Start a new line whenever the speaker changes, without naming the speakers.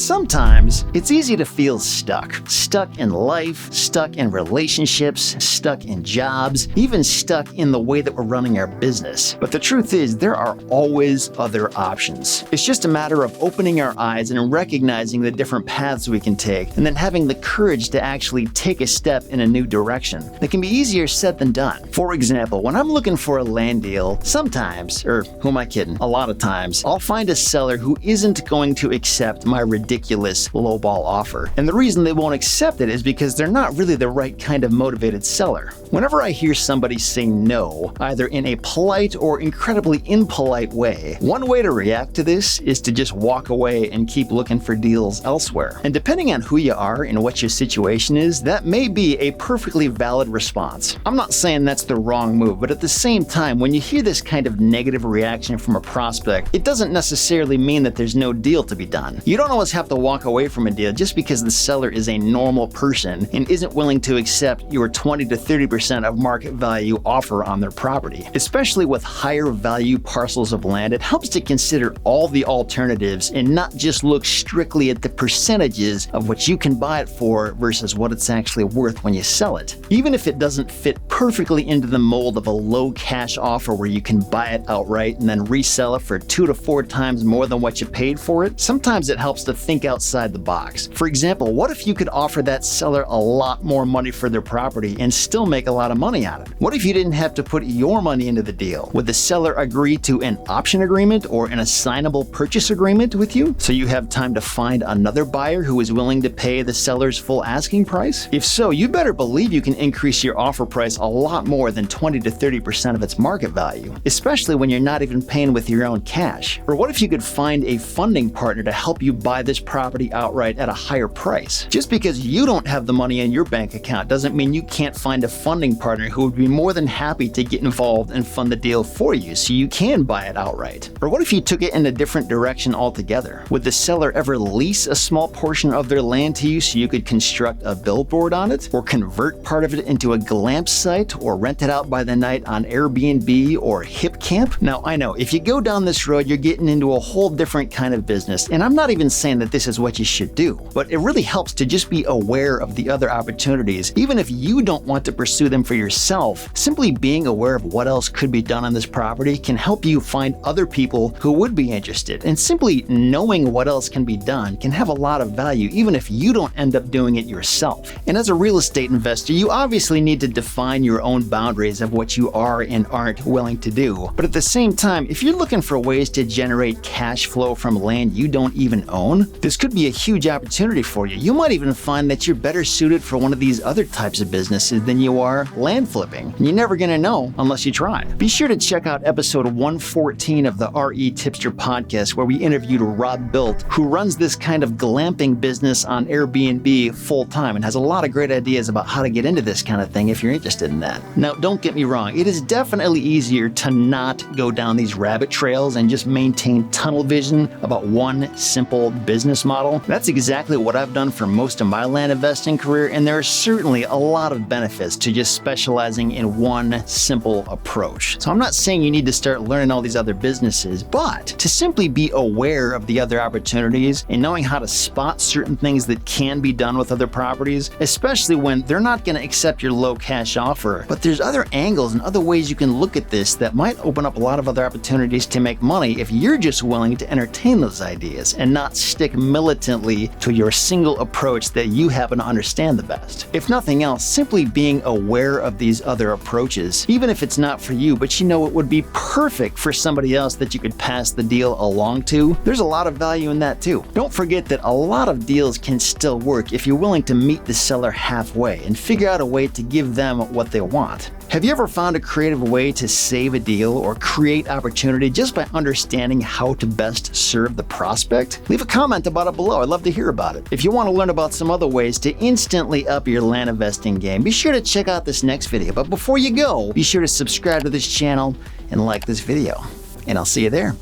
Sometimes it's easy to feel stuck in life, stuck in relationships, stuck in jobs, even stuck in the way that we're running our business. But the truth is, there are always other options. It's just a matter of opening our eyes and recognizing the different paths we can take, and then having the courage to actually take a step in a new direction. That can be easier said than done. For example, when I'm looking for a land deal, sometimes, or who am I kidding, a lot of times, I'll find a seller who isn't going to accept my ridiculous lowball offer. And the reason they won't accept it is because they're not really the right kind of motivated seller. Whenever I hear somebody say no, either in a polite or incredibly impolite way, one way to react to this is to just walk away and keep looking for deals elsewhere. And depending on who you are and what your situation is, that may be a perfectly valid response. I'm not saying that's the wrong move, but at the same time, when you hear this kind of negative reaction from a prospect, it doesn't necessarily mean that there's no deal to be done. You don't always have to walk away from a deal just because the seller is a normal person and isn't willing to accept your 20 to 30% of market value offer on their property. Especially with higher value parcels of land, it helps to consider all the alternatives and not just look strictly at the percentages of what you can buy it for versus what it's actually worth when you sell it. Even if it doesn't fit perfectly into the mold of a low cash offer where you can buy it outright and then resell it for 2 to 4 times more than what you paid for it, sometimes it helps to think outside the box. For example, what if you could offer that seller a lot more money for their property and still make a lot of money on it? What if you didn't have to put your money into the deal? Would the seller agree to an option agreement or an assignable purchase agreement with you so you have time to find another buyer who is willing to pay the seller's full asking price? If so, you better believe you can increase your offer price a lot more than 20 to 30% of its market value, especially when you're not even paying with your own cash. Or what if you could find a funding partner to help you buy this property outright at a higher price? Just because you don't have the money in your bank account doesn't mean you can't find a funding partner who would be more than happy to get involved and fund the deal for you so you can buy it outright. Or what if you took it in a different direction altogether? Would the seller ever lease a small portion of their land to you so you could construct a billboard on it, or convert part of it into a glamp site, or rent it out by the night on Airbnb or HipCamp? Now, I know, if you go down this road, you're getting into a whole different kind of business, and I'm not even saying that this is what you should do, but it really helps to just be aware of the other opportunities. Even if you don't want to pursue them for yourself, simply being aware of what else could be done on this property can help you find other people who would be interested, and simply knowing what else can be done can have a lot of value even if you don't end up doing it yourself. And as a real estate investor, you obviously need to define your own boundaries of what you are and aren't willing to do. But at the same time, if you're looking for ways to generate cash flow from land you don't even own, this could be a huge opportunity for you. You might even find that you're better suited for one of these other types of businesses than you are land flipping. And you're never gonna know unless you try. Be sure to check out episode 114 of the REtipster podcast, where we interviewed Rob Bilt, who runs this kind of glamping business on Airbnb full-time and has a lot of great ideas about how to get into this kind of thing if you're interested in that. Now, don't get me wrong, it is definitely easier to not go down these rabbit trails and just maintain tunnel vision about one simple business model. That's exactly what I've done for most of my land investing career, and there are certainly a lot of benefits to just specializing in one simple approach. So I'm not saying you need to start learning all these other businesses, but to simply be aware of the other opportunities and knowing how to spot certain things that can be done with other properties, especially when they're not going to accept your low cash offer. But there's other angles and other ways you can look at this that might open up a lot of other opportunities to make money if you're just willing to entertain those ideas and not stick militantly to your single approach that you happen to understand the best. If nothing else, simply being aware of these other approaches, even if it's not for you, but you know it would be perfect for somebody else that you could pass the deal along to, there's a lot of value in that too. Don't forget that a lot of deals can still work if you're willing to meet the seller halfway and figure out a way to give them what they want. Have you ever found a creative way to save a deal or create opportunity just by understanding how to best serve the prospect? Leave a comment about it below. I'd love to hear about it. If you want to learn about some other ways to instantly up your land investing game, be sure to check out this next video. But before you go, be sure to subscribe to this channel and like this video. And I'll see you there.